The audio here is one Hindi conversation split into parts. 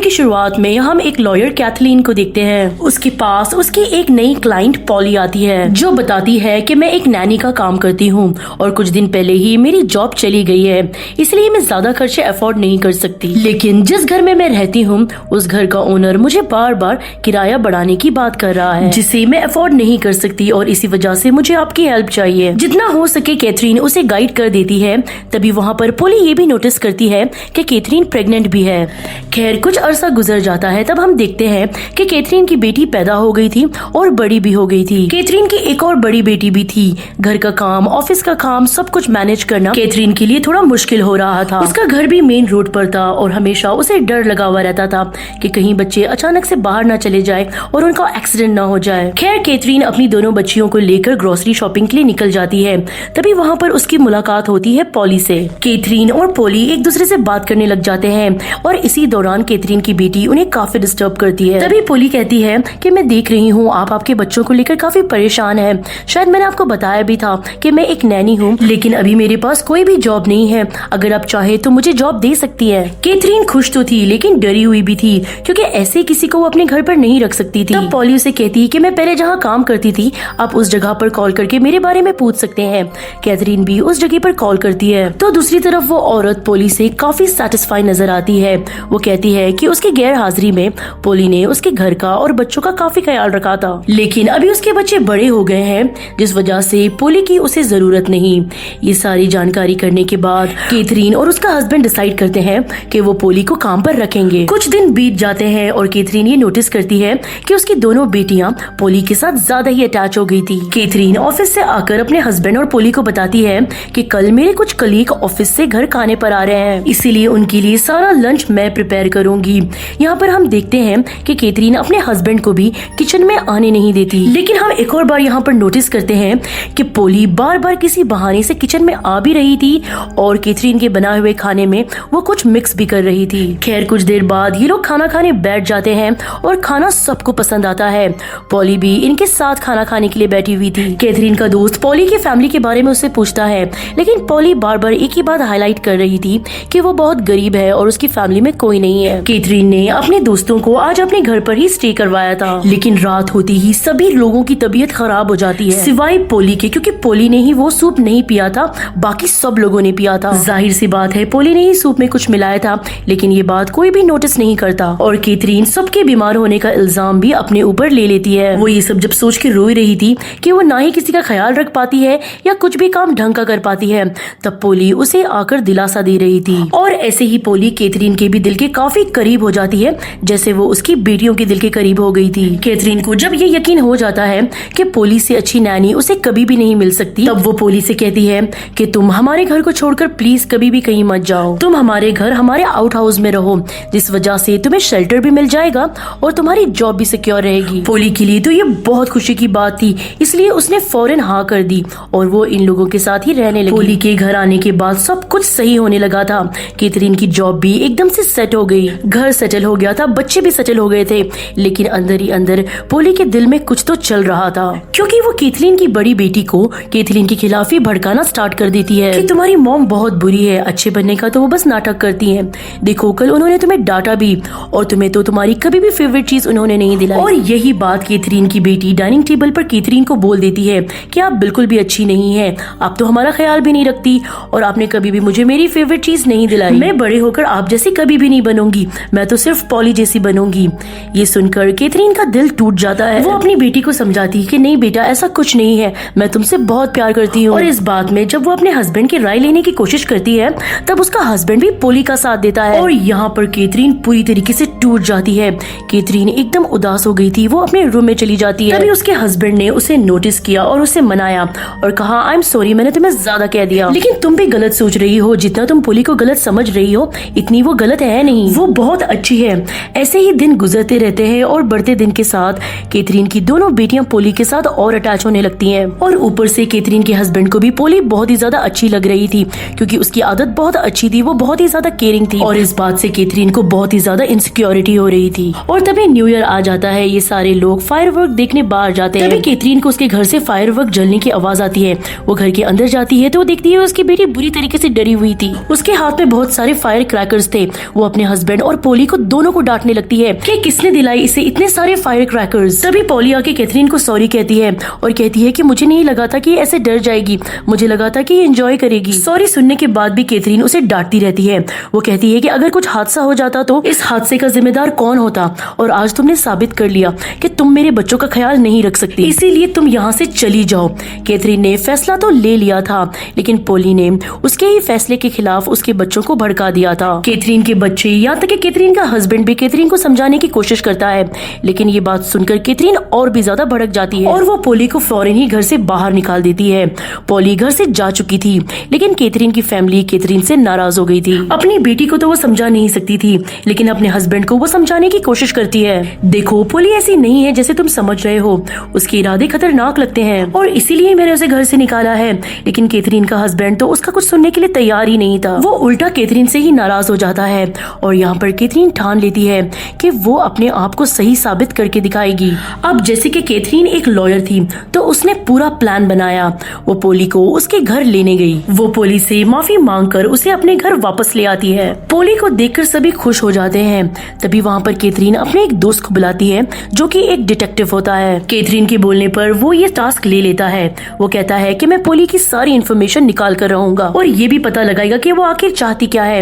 की शुरुआत में हम एक लॉयर कैथलीन को देखते हैं। उसके पास उसकी एक नई क्लाइंट पॉली आती है जो बताती है कि मैं एक नैनी का काम करती हूँ और कुछ दिन पहले ही मेरी जॉब चली गई है, इसलिए मैं ज्यादा खर्चे अफोर्ड नहीं कर सकती। लेकिन जिस घर में मैं रहती हूँ उस घर का ओनर मुझे बार बार किराया बढ़ाने की बात कर रहा है जिसे मैं अफोर्ड नहीं कर सकती और इसी वजह से मुझे आपकी हेल्प चाहिए। जितना हो सके कैथरीन उसे गाइड कर देती है। तभी वहाँ पर पोली ये भी नोटिस करती है कि कैथरीन प्रेग्नेंट भी है। खैर कुछ अरसा गुजर जाता है, तब हम देखते हैं कि कैथरीन की बेटी पैदा हो गई थी और बड़ी भी हो गई थी। कैथरीन की एक और बड़ी बेटी भी थी। घर का काम, ऑफिस का काम, सब कुछ मैनेज करना कैथरीन के लिए थोड़ा मुश्किल हो रहा था। उसका घर भी मेन रोड पर था और हमेशा उसे डर लगा हुआ रहता था कि कहीं बच्चे अचानक से बाहर न चले जाए और उनका एक्सीडेंट न हो जाए। खैर कैथरीन अपनी दोनों बच्चियों को लेकर ग्रोसरी शॉपिंग के लिए निकल जाती है। तभी वहाँ पर उसकी मुलाकात होती है पॉली से। कैथरीन और पॉली एक दूसरे से बात करने लग जाते हैं और इसी दौरान कैथरीन की बेटी उन्हें काफी डिस्टर्ब करती है। तभी पॉली कहती है कि मैं देख रही हूँ आप आपके बच्चों को लेकर काफी परेशान है। शायद मैंने आपको बताया भी था कि मैं एक नैनी हूँ, लेकिन अभी मेरे पास कोई भी जॉब नहीं है। अगर आप चाहे तो मुझे जॉब दे सकती है। कैथरीन खुश तो थी लेकिन डरी हुई भी थी क्योंकि ऐसे किसी को वो अपने घर पर नहीं रख सकती थी। तब पॉली उसे कहती है कि मैं पहले जहाँ काम करती थी आप उस जगह पर कॉल करके मेरे बारे में पूछ सकते हैं। कैथरीन भी उस जगह पर कॉल करती है तो दूसरी तरफ वो औरत पॉली से काफी सेटिस्फाई नजर आती है। वो कहती है कि उसकी गैर हाजिरी में पॉली ने उसके घर का और बच्चों का काफी ख्याल रखा था, लेकिन अभी उसके बच्चे बड़े हो गए हैं जिस वजह से पॉली की उसे जरूरत नहीं। ये सारी जानकारी करने के बाद कैथरीन और उसका हस्बैंड डिसाइड करते हैं कि वो पॉली को काम पर रखेंगे। कुछ दिन बीत जाते हैं और कैथरीन ये नोटिस करती है कि उसकी दोनों बेटियां पॉली के साथ ज्यादा ही अटैच हो गई थी। कैथरीन ऑफिस से आकर अपने हस्बैंड और पॉली को बताती है कि कल मेरे कुछ कलीग ऑफिस से घर खाने पर आ रहे हैं, इसीलिए उनके लिए सारा लंच मैं प्रिपेयर करूंगी। यहाँ पर हम देखते हैं कि कैथरीन अपने हस्बैंड को भी किचन में आने नहीं देती, लेकिन हम एक और बार यहाँ पर नोटिस करते हैं कि पॉली बार बार किसी बहाने से किचन में आ भी रही थी और कैथरीन के बनाए हुए खाने में वो कुछ मिक्स भी कर रही थी। खैर कुछ देर बाद ये लोग खाना खाने बैठ जाते हैं और खाना सबको पसंद आता है। पॉली भी इनके साथ खाना खाने के लिए बैठी हुई थी। कैथरीन का दोस्त पॉली की फैमिली के बारे में उससे पूछता है, लेकिन पॉली बार बार एक ही बात हाईलाइट कर रही थी कि वो बहुत गरीब है और उसकी फैमिली में कोई नहीं है। कैथरीन ने अपने दोस्तों को आज अपने घर पर ही स्टे करवाया था, लेकिन रात होती ही सभी लोगों की तबीयत खराब हो जाती है सिवाय पॉली के, क्योंकि पॉली ने ही वो सूप नहीं पिया था, बाकी सब लोगों ने पिया था। जाहिर सी बात है पॉली ने ही सूप में कुछ मिलाया था, लेकिन ये बात कोई भी नोटिस नहीं करता और कैथरीन सबके बीमार होने का इल्जाम भी अपने ऊपर ले लेती है। वो ये सब जब सोच के रोई रही थी कि वो ना ही किसी का ख्याल रख पाती है या कुछ भी काम ढंग का कर पाती है, तब पॉली उसे आकर दिलासा दे रही थी। और ऐसे ही पॉली कैथरीन के भी दिल के काफी करीब हो जाती है जैसे वो उसकी बेटियों के दिल के करीब हो गई थी। कैथरीन को जब ये यकीन हो जाता है कि पॉली से अच्छी नैनी उसे कभी भी नहीं मिल सकती, तब वो पॉली से कहती है कि तुम हमारे घर को छोड़कर प्लीज कभी भी कहीं मत जाओ। तुम हमारे घर, हमारे आउट हाउस में रहो, जिस वजह से तुम्हें शेल्टर भी मिल जाएगा और तुम्हारी जॉब भी सिक्योर रहेगी। पॉली के लिए तो ये बहुत खुशी की बात थी, इसलिए उसने फौरन हाँ कर दी और वो इन लोगों के साथ ही रहने लगी। पॉली के घर आने के बाद सब कुछ सही होने लगा था। कैथरीन की जॉब भी एकदम से सेट हो गई, घर सेटल हो गया था, बच्चे भी सेटल हो गए थे, लेकिन अंदर ही अंदर पॉली के दिल में कुछ तो चल रहा था, क्योंकि वो कैथरीन की बड़ी बेटी को कैथरीन के खिलाफ ही भड़काना स्टार्ट कर देती है कि तुम्हारी मॉम बहुत बुरी है, अच्छे बनने का तो वो बस नाटक करती है। देखो कल उन्होंने तुम्हें डांटा भी और तुम्हें तो तुम्हारी कभी भी फेवरेट चीज उन्होंने नहीं दिलाई। और यही बात कैथरीन की बेटी डाइनिंग टेबल पर कैथरीन को बोल देती है कि आप बिल्कुल भी अच्छी नहीं है, आप तो हमारा ख्याल भी नहीं रखती और आपने कभी भी मुझे मेरी फेवरेट चीज नहीं दिलाई। मैं बड़े होकर आप जैसी कभी भी नहीं बनूंगी, मैं तो सिर्फ पॉली जैसी बनूंगी। ये सुनकर कैथरीन का दिल टूट जाता है। वो अपनी बेटी को समझाती है कि नहीं बेटा ऐसा कुछ नहीं है, मैं तुमसे बहुत प्यार करती हूँ। और इस बात में जब वो अपने हस्बैंड की राय लेने की कोशिश करती है तब उसका हस्बैंड भी पॉली का साथ देता है और यहाँ पर कैथरीन पूरी तरीके से टूट जाती है। कैथरीन एकदम उदास हो गई थी, वो अपने रूम में चली जाती है। तभी उसके हस्बैंड ने उसे नोटिस किया और उसे मनाया और कहा आई एम सॉरी, मैंने तुम्हें ज्यादा कह दिया, लेकिन तुम भी गलत सोच रही हो, जितना तुम पॉली को गलत समझ रही हो इतनी वो गलत है नहीं, वो बहुत अच्छी है। ऐसे ही दिन गुजरते रहते हैं और बढ़ते दिन के साथ कैथरीन की दोनों बेटियां पॉली के साथ और अटैच होने लगती हैं और ऊपर से कैथरीन के हस्बैंड को भी पॉली बहुत ही ज्यादा अच्छी लग रही थी क्योंकि उसकी आदत बहुत अच्छी थी, वो बहुत ही ज्यादा केयरिंग थी और इस बात से कैथरीन को बहुत ही ज्यादा इनसिक्योरिटी हो रही थी। और तभी न्यू ईयर आ जाता है, ये सारे लोग फायरवर्क देखने बाहर जाते हैं। तभी कैथरीन को उसके घर से फायरवर्क जलने की आवाज आती है। वो घर के अंदर जाती है तो वो देखती है उसकी बेटी बुरी तरीके से डरी हुई थी, उसके हाथ में बहुत सारे फायर क्रैकर्स थे। वो अपने हस्बैंड और पोली को दोनों को डांटने लगती है कि किसने दिलाई इसे इतने सारे फायर क्रैकर्स। तभी पोली आके कैथरीन को सॉरी कहती है और कहती है कि मुझे नहीं लगा था कि ऐसे डर जाएगी, मुझे लगा था कि एंजॉय करेगी। सॉरी सुनने के बाद भी कैथरीन उसे डांटती रहती है। वो कहती है कि अगर कुछ हादसा हो जाता तो इस हादसे का जिम्मेदार कौन होता, और आज तुमने साबित कर लिया कि तुम मेरे बच्चों का ख्याल नहीं रख सकती, इसीलिए तुम यहाँ से चली जाओ। कैथरीन ने फैसला तो ले लिया था, लेकिन पोली ने उसके ही फैसले के खिलाफ उसके बच्चों को भड़का दिया था। कैथरीन के बच्चे, यहाँ तक कि कैथरीन का हस्बैंड भी कैथरीन को समझाने की कोशिश करता है, लेकिन ये बात सुनकर कैथरीन और भी ज्यादा भड़क जाती है और वो पोली को फौरन ही घर से बाहर निकाल देती है। पोली घर से जा चुकी थी, लेकिन कैथरीन की फैमिली कैथरीन से नाराज हो गई थी। अपनी बेटी को तो वो समझा नहीं सकती थी, लेकिन अपने हस्बैंड को वो समझाने की कोशिश करती है। देखो, पोली ऐसी नहीं है जैसे तुम समझ रहे हो, उसके इरादे खतरनाक लगते हैं और इसीलिए मैंने उसे घर से निकाला है। लेकिन कैथरीन का हस्बैंड तो उसका कुछ सुनने के लिए तैयार ही नहीं था। वो उल्टा कैथरीन से ही नाराज हो जाता है और यहाँ पर कैथरीन ठान लेती है कि वो अपने आप को सही साबित करके दिखाएगी। अब जैसे कि कैथरीन एक लॉयर थी, तो उसने पूरा प्लान बनाया। वो पोली को उसके घर लेने गई। वो पोली से माफी मांगकर उसे अपने घर वापस ले आती है। पोली को देखकर सभी खुश हो जाते हैं। तभी वहाँ पर कैथरीन अपने एक दोस्त को बुलाती है जो कि एक डिटेक्टिव होता है। कैथरीन के बोलने पर वो ये टास्क ले लेता है। वो कहता है कि मैं पोली की सारी इन्फॉर्मेशन निकाल कर रहूंगा और ये भी पता लगाएगा कि वो आखिर चाहती क्या है।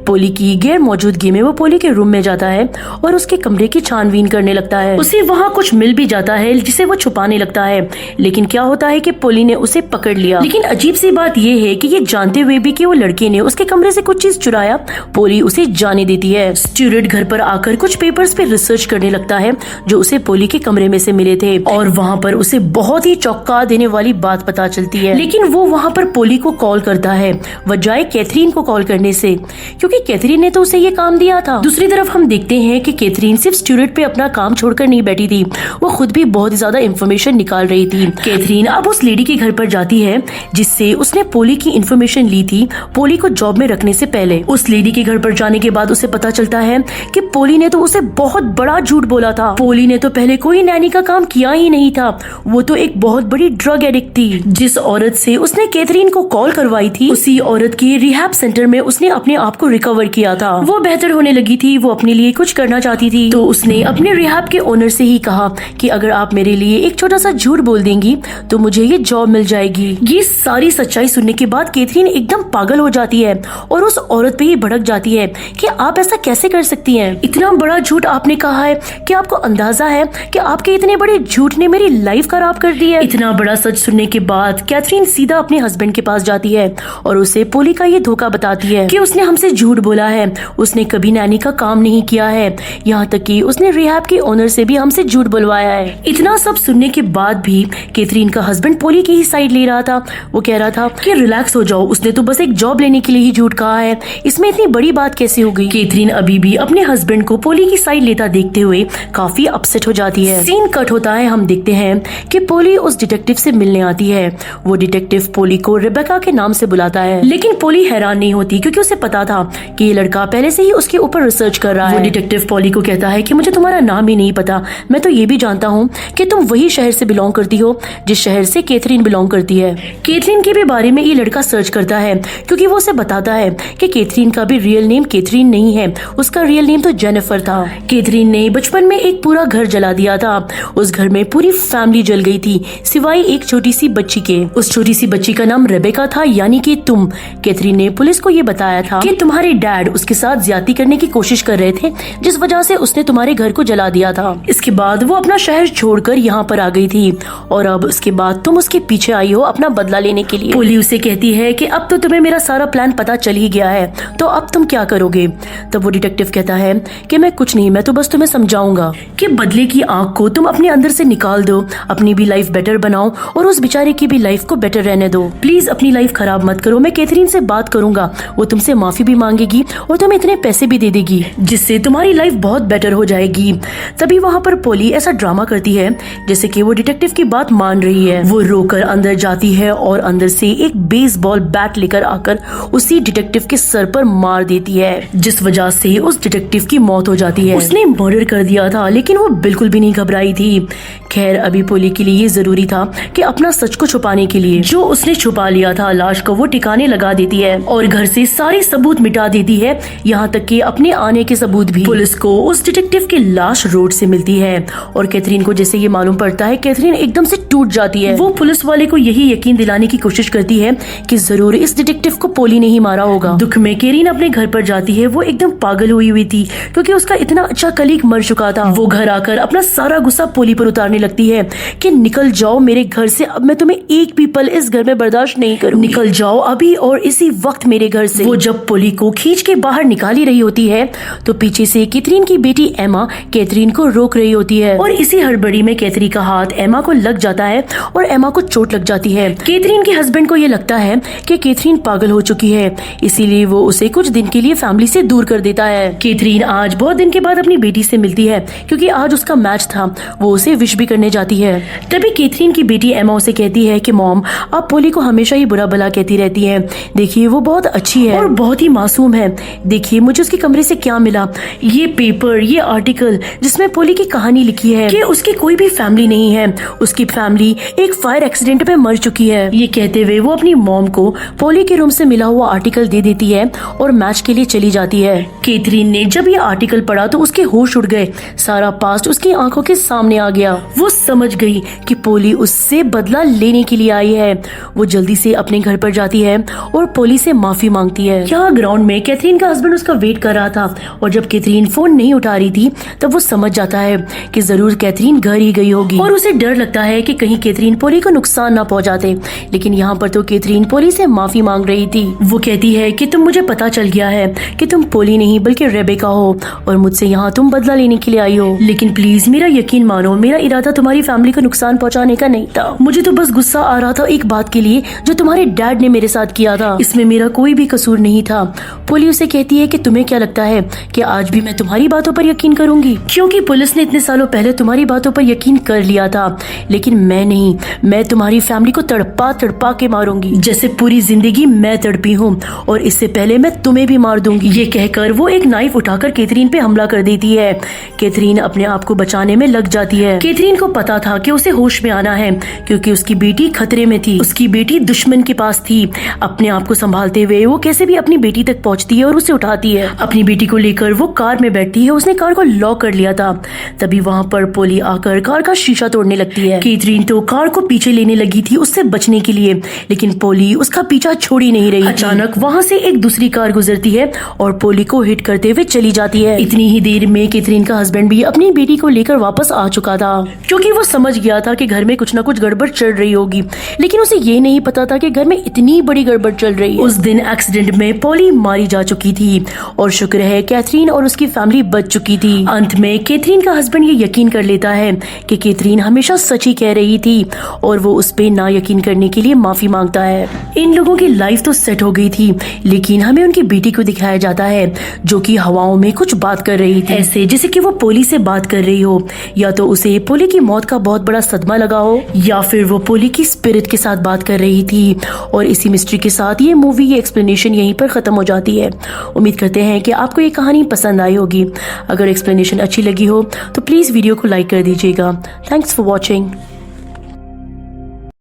पोली की गैर मौजूदगी में वो पोली के रूम में जाता है और उसके कमरे की छानबीन करने लगता है। उसे वहाँ कुछ मिल भी जाता है जिसे वो छुपाने लगता है, लेकिन क्या होता है कि पोली ने उसे पकड़ लिया। लेकिन अजीब सी बात ये है कि ये जानते हुए भी कि वो लड़के ने उसके कमरे से कुछ चीज चुराया, पोली उसे जाने देती है। स्टूडेंट घर पर आकर कुछ पेपर्स पे रिसर्च करने लगता है जो उसे पोली के कमरे में से मिले थे और वहाँ पर उसे बहुत ही चौंका देने वाली बात पता चलती है। लेकिन वो वहाँ पर पोली को कॉल करता है बजाय कैथरीन को कॉल करने से, क्योंकि कैथरीन ने तो उसे ये काम दिया था। दूसरी तरफ हम देखते हैं कि कैथरीन सिर्फ स्टूडेंट पे अपना काम छोड़कर नहीं बैठी थी, वो खुद भी बहुत ज्यादा इंफॉर्मेशन निकाल रही थी। कैथरीन अब उस लेडी के घर पर जाती है जिससे उसने पोली की इंफॉर्मेशन ली थी पोली को जॉब में रखने से पहले। उस लेडी के घर पर जाने के बाद उसे पता चलता है कि पोली ने तो उसे बहुत बड़ा झूठ बोला था। पोली ने तो पहले कोई नैनी का काम किया ही नहीं था, वो तो एक बहुत बड़ी ड्रग एडिक्ट थी। जिस औरत से उसने कैथरीन को कॉल करवाई थी, उसी औरत के रिहैब सेंटर में उसने अपने आप को रिकवर किया था। वो बेहतर होने लगी थी, वो अपने लिए कुछ करना चाहती थी, तो उसने अपने रिहैब के ओनर से ही कहा कि अगर आप मेरे लिए एक छोटा सा झूठ बोल देंगी तो मुझे ये जॉब मिल जाएगी। ये सारी सच्चाई सुनने के बाद कैथरीन एकदम पागल हो जाती है और उस औरत पे ही भड़क जाती है कि आप ऐसा कैसे कर सकती हैं? इतना बड़ा झूठ आपने कहा है कि आपको अंदाजा है कि आपके इतने बड़े झूठ ने मेरी लाइफ खराब कर दी है। इतना बड़ा सच सुनने के बाद कैथरीन सीधा अपने हस्बैंड के पास जाती है और उसे पोली का ये धोखा बताती है कि उसने हमसे झूठ बोला है, उसने कभी नैनी का काम नहीं किया है, यहाँ तक कि उसने रिहैब के ओनर से भी हमसे झूठ बुलवाया है। इतना सब सुनने के बाद भी कैथरीन का हस्बैंड पोली की ही साइड ले रहा था। वो कह रहा था कि रिलैक्स हो जाओ, उसने तो बस एक जॉब लेने के लिए ही झूठ कहा है, इसमें इतनी बड़ी बात कैसे हो गई? कैथरीन अभी भी अपने हस्बैंड को पोली की साइड लेता देखते हुए काफी अपसेट हो जाती है। सीन कट होता है, हम देखते हैं कि पोली उस डिटेक्टिव से मिलने आती है। वो डिटेक्टिव पोली को रेबेका के नाम से बुलाता है, लेकिन पोली हैरान नहीं होती क्योंकि उसे पता था कि ये लड़का पहले से ही उसके ऊपर रिसर्च कर रहा है। वो डिटेक्टिव पोली को कहता है कि मुझे तुम्हारा नाम ही नहीं पता, मैं तो ये भी जानता हूँ कि तुम वही शहर से बिलोंग करती हो जिस शहर से कैथरीन बिलोंग करती है। कैथरीन के भी बारे में ये लड़का सर्च करता है क्योंकि वो उसे बताता है कि कैथरीन का भी रियल नेम कैथरीन नहीं है, उसका रियल नेम तो जेनिफर था। कैथरीन ने बचपन में एक पूरा घर जला दिया था, उस घर में पूरी फैमिली जल गई थी सिवाय एक छोटी सी बच्ची के। उस छोटी सी बच्ची का नाम रेबेका था, यानी कि तुम। कैथरीन ने पुलिस को ये बताया था कि तुम्हारे डैड उसके साथ ज्यादती करने की कोशिश कर रहे थे, जिस वजह से उसने तुम्हारे घर को जला दिया था। इसके बाद वो अपना शहर छोड़कर यहाँ पर आ गई थी और अब उसके बाद तुम उसके पीछे आई हो अपना बदला लेने के लिए। पोली उसे कहती है कि अब तो तुम्हें मेरा सारा प्लान पता चल ही गया है, तो अब तुम क्या करोगे? तब वो डिटेक्टिव कहता है कि मैं कुछ नहीं, मैं तो बस तुम्हें समझाऊंगा कि बदले की आग को तुम अपने अंदर से निकाल दो, अपनी भी लाइफ बेटर बनाओ और उस बेचारे की भी लाइफ को बेटर रहने दो। प्लीज अपनी लाइफ खराब मत करो। मैं कैथरीन से बात करूंगा, वो तुमसे माफी भी मांगेगी और तुम्हें इतने पैसे भी दे देगी जिससे तुम्हारी लाइफ बहुत बेटर हो जाएगी। तभी वहाँ पर पोली ऐसा ड्रामा करती है जैसे कि वो डिटेक्टिव की बात मान रही है। वो रोकर अंदर जाती है और अंदर से एक बेसबॉल बैट लेकर आकर उसी डिटेक्टिव के सर पर मार देती है, जिस वजह से उस डिटेक्टिव की मौत हो जाती है। उसने मर्डर कर दिया था, लेकिन वो बिल्कुल भी नहीं घबराई थी। खैर, अभी पोली के लिए ये जरूरी था कि अपना सच को छुपाने के लिए जो उसने छुपा लिया था, लाश को वो ठिकाने लगा देती है और घर से सारे सबूत मिटा देती है, यहाँ तक कि अपने आने के सबूत भी। पुलिस को उस डिटेक्टिव की लाश रोड से मिलती है और कैथरीन को जैसे ये मालूम पड़ता है, कैथरीन एकदम से टूट जाती है। वो पुलिस वाले को यही यकीन दिलाने की कोशिश करती है कि जरूर इस डिटेक्टिव को पोली ने ही मारा होगा। दुख में कैथरीन अपने घर पर जाती है। वो एकदम पागल हुई थी क्योंकि उसका इतना अच्छा कलीग मर चुका था। वो घर आकर अपना सारा गुस्सा पोली पर उतारने लगती है कि निकल जाओ मेरे घर से, अब मैं तुम्हें एक भी पल इस घर में बर्दाश्त नहीं करूंगी। निकल जाओ अभी और इसी वक्त मेरे घर से। वो जब पोली को खींच के बाहर निकाली रही होती है तो पीछे से कैथरीन की बेटी एमा कैथरीन को रोक रही होती है और इसी हड़बड़ी में कैथरीन का हाथ एमा को लग जाता है और एमा को चोट लग जाती है। कैथरीन के हस्बैंड को ये लगता है कि कैथरीन पागल हो चुकी है, इसीलिए वो उसे कुछ दिन के लिए फैमिली से दूर कर देता है। कैथरीन आज बहुत दिन के बाद अपनी बेटी से मिलती है क्योंकि आज उसका मैच था। वो उसे विश भी करने जाती है। तभी कैथरीन की बेटी एमा उसे कहती है कि मॉम, आप पोली को हमेशा ही बुरा भला कहती रहती है, देखिए वो बहुत अच्छी है और बहुत ही मासूम है। देखिए मुझे उसके कमरे से क्या मिला, ये पेपर, ये आर्टिकल जिसमें पोली की कहानी लिखी है कि उसकी कोई भी फैमिली नहीं है, उसकी फैमिली एक फायर एक्सीडेंट में मर चुकी है। ये कहते हुए वो अपनी मॉम को पोली के रूम से मिला हुआ आर्टिकल दे देती है और मैच के लिए चली जाती है। कैथरीन ने जब ये आर्टिकल पढ़ा तो उसके होश उड़ गए। सारा पास्ट उसकी आंखों के सामने आ गया। वो समझ गई कि पोली उससे बदला लेने के लिए आई है। वो जल्दी से अपने घर पर जाती है और पोली से माफी मांगती है। यहाँ ग्राउंड में कैथरीन का हस्बैंड उसका वेट कर रहा था और जब कैथरीन फोन नहीं उठा रही थी तब वो समझ जाता है कि जरूर कैथरीन घर ही गई होगी और उसे डर लगता है कि कहीं कैथरीन पोली को नुकसान ना पहुंचाते। लेकिन यहाँ पर तो कैथरीन पोली से माफी मांग रही थी। वो कहती है कि तुम, मुझे पता चल गया है कि तुम पोली नहीं बल्कि रेबेका हो और मुझसे यहाँ तुम बदला लेने के लिए आई हो, लेकिन प्लीज मेरा यकीन मानो, मेरा इरादा तुम्हारी फैमिली को नुकसान पहुँचाने का नहीं था। मुझे तो बस गुस्सा आ रहा था एक बात के लिए जो तुम्हारे डैड ने मेरे साथ किया था, इसमें मेरा कोई भी कसूर नहीं था। पोली उसे कहती है कि तुम्हें क्या लगता है कि आज भी मैं तुम्हारी बातों पर यकीन करूंगी, क्योंकि पुलिस ने इतने सालों पहले तुम्हारी बातों पर यकीन कर लिया था, लेकिन मैं नहीं। मैं तुम्हारी फैमिली को तड़पा तड़पा के मारूंगी जैसे पूरी जिंदगी मैं तड़पी हूँ और इससे पहले मैं तुम्हें भी मार दूंगी। ये कहकर वो एक नाइफ उठाकर कैथरीन पे हमला कर देती है। कैथरीन अपने आप को बचाने में लग जाती है। कैथरीन को पता था कि उसे होश में आना है क्योंकि उसकी बेटी खतरे में थी, उसकी बेटी दुश्मन के पास थी। अपने आप को संभालते हुए वो कैसे भी अपनी बेटी तक पहुंचती है और उसे उठाती है। अपनी बेटी को लेकर वो कार में बैठती है। उसने कार को लॉक कर लिया था। तभी वहाँ पर पोली आकर कार का शीशा तोड़ने लगती है। कैथरीन तो कार को पीछे लेने लगी थी उससे बचने के लिए, लेकिन पोली उसका पीछा छोड़ ही नहीं रही। अचानक वहाँ से एक दूसरी कार गुजरती है और पोली को हिट करते हुए चली जाती है। इतनी ही देर में कैथरीन का हस्बैंड भी अपनी बेटी को लेकर वापस आ चुका था क्योंकि वो समझ गया था कि घर में कुछ न कुछ गड़बड़ चल रही होगी, लेकिन उसे ये नहीं पता था कि घर में इतनी बड़ी गड़बड़ चल रही है। उस दिन एक्सीडेंट में पोली मारी जा चुकी थी और शुक्र है कैथरीन और उसकी फैमिली बच चुकी थी। अंत में कैथरीन का हस्बैंड ये यकीन कर लेता है कि कैथरीन हमेशा सच ही कह रही थी और वो उस पे ना यकीन करने के लिए माफी मांगता है। इन लोगों की लाइफ तो सेट हो गई थी, लेकिन हमें उनकी बेटी को दिखाया जाता है जो कि हवाओं में कुछ बात कर रही थी, ऐसे जैसे कि वो पोली से बात कर रही हो, या तो उसे पोली की मौत का बहुत बड़ा सदमा लगा हो या फिर वो पोली की स्पिरिट के साथ बात कर रही थी। और इसी मिस्ट्री के साथ ये मूवी, ये एक्सप्लेनेशन यहीं पर खत्म हो जाती है। उम्मीद करते हैं कि आपको ये कहानी पसंद आई होगी। अगर एक्सप्लेनेशन अच्छी लगी हो तो प्लीज वीडियो को लाइक कर दीजिएगा। Thanks for watching.